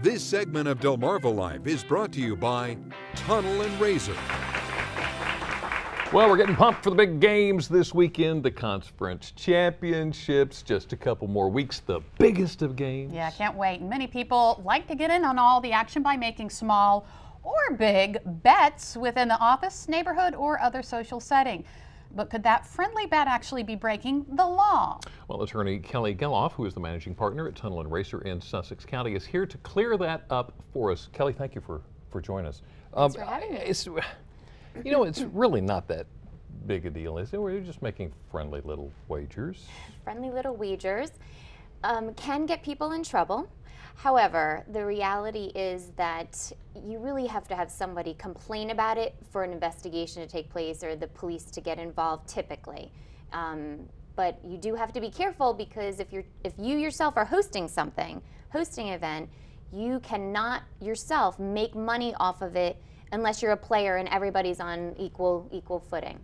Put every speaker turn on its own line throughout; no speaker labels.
This segment of Delmarva Life is brought to you by Tunnell Raysor.
Well, we're getting pumped for the big games this weekend, the conference championships, just a couple more weeks, the biggest of games.
Yeah, can't wait. Many people like to get in on all the action by making small or big bets within the office, neighborhood, or other social setting. But could that friendly bet actually be breaking the law?
Well, attorney Kelly Geloff, who is the managing partner at Tunnell Raysor in Sussex County, is here to clear that up for us. Kelly, thank you for joining us.
Thanks for having me.
You know, it's really not that big a deal, is it? We're just making friendly little wagers.
Friendly little wagers can get people in trouble. However, the reality is that you really have to have somebody complain about it for an investigation to take place or the police to get involved typically. But you do have to be careful because if you yourself are hosting an event, you cannot yourself make money off of it unless you're a player and everybody's on equal footing.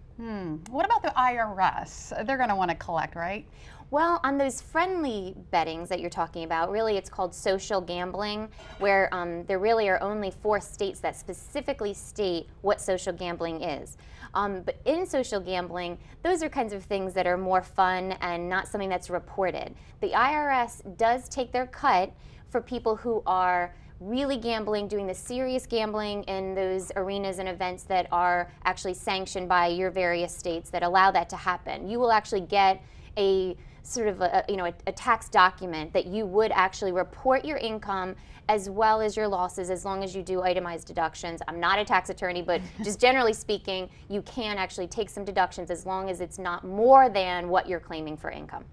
What about the IRS? They're going to want to collect, right?
Well, on those friendly bettings that you're talking about, really it's called social gambling, where there really are only 4 states that specifically state what social gambling is. But in social gambling, those are kinds of things that are more fun and not something that's reported. The IRS does take their cut for people who are really gambling, doing the serious gambling in those arenas and events that are actually sanctioned by your various states that allow that to happen. You will actually get a sort of a tax document that you would actually report your income as well as your losses as long as you do itemized deductions. I'm not a tax attorney, but just generally speaking, you can actually take some deductions as long as it's not more than what you're claiming for income.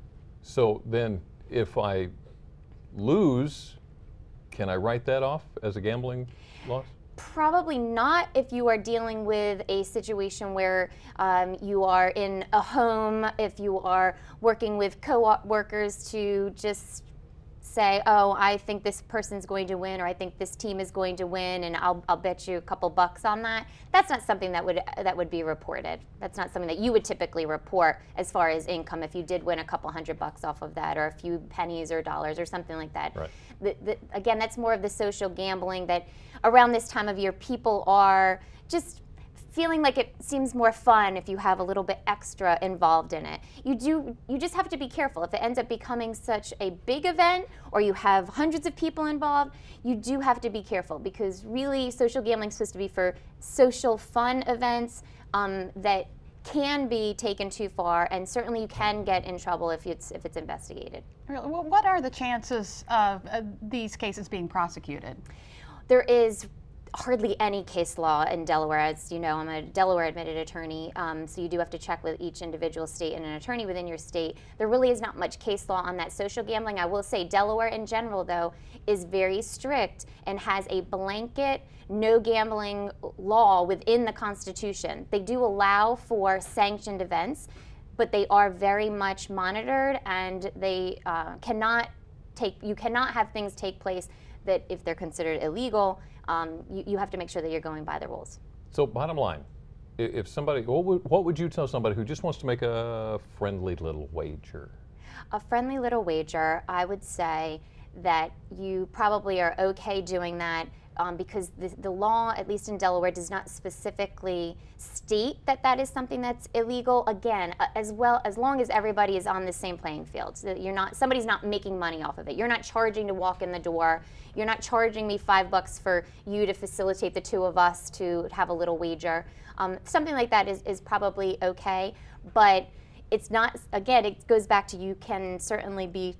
So then if I lose, can I write that off as a gambling loss?
Probably not if you are dealing with a situation where you are in a home, if you are working with co-workers to just say, oh, I think this person's going to win, or I think this team is going to win, and I'll bet you a couple bucks on that. That's not something that would be reported. That's not something that you would typically report as far as income if you did win a couple $100 off of that, or a few pennies or dollars or something like that. Right. Again, that's more of the social gambling that around this time of year people are just feeling like it seems more fun if you have a little bit extra involved in it. You just have to be careful. If it ends up becoming such a big event or you have hundreds of people involved, you do have to be careful because really social gambling is supposed to be for social fun events that can be taken too far, and certainly you can get in trouble if it's investigated.
Well, what are the chances of these cases being prosecuted?
There is hardly any case law in Delaware. As you know, I'm a Delaware admitted attorney, so you do have to check with each individual state and an attorney within your state. There really is not much case law on that social gambling. I will say Delaware in general, though, is very strict and has a blanket no gambling law within the Constitution. They do allow for sanctioned events, but they are very much monitored, and they you cannot have things take place that if they're considered illegal, you have to make sure that you're going by the rules.
So bottom line, if somebody, what would you tell somebody who just wants to make a friendly little wager?
A friendly little wager, I would say that you probably are okay doing that because the law, at least in Delaware, does not specifically state that that is something that's illegal. Again, as long as everybody is on the same playing field, so that somebody's not making money off of it. You're not charging to walk in the door. You're not charging me $5 for you to facilitate the two of us to have a little wager. Something like that is probably okay, but it's not, again, it goes back to you can certainly be,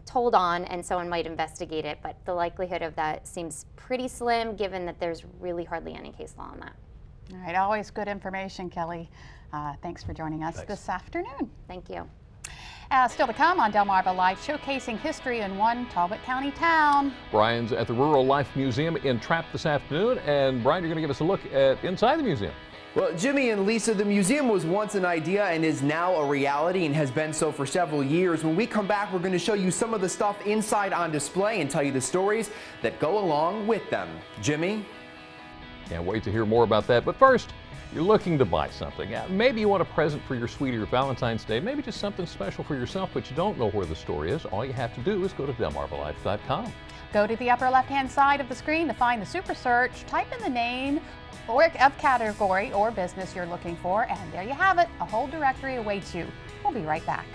told on and someone might investigate it, but the likelihood of that seems pretty slim given that there's really hardly any case law on that.
All right, always good information, Kelly. Thanks for joining us this afternoon.
Thank you.
Still to come on Delmarva Life, showcasing history in one Talbot County town.
Brian's at the Rural Life Museum in Trapp this afternoon, and Brian, you're going to give us a look at inside the museum.
Well, Jimmy and Lisa, the museum was once an idea and is now a reality and has been so for several years. When we come back, we're going to show you some of the stuff inside on display and tell you the stories that go along with them. Jimmy?
Can't wait to hear more about that. But first, you're looking to buy something. Maybe you want a present for your sweetie or Valentine's Day, maybe just something special for yourself, but you don't know where the store is. All you have to do is go to DelmarvaLife.com.
Go to the upper left-hand side of the screen to find the Super Search, type in the name of category or business you're looking for, and there you have it. A whole directory awaits you. We'll be right back.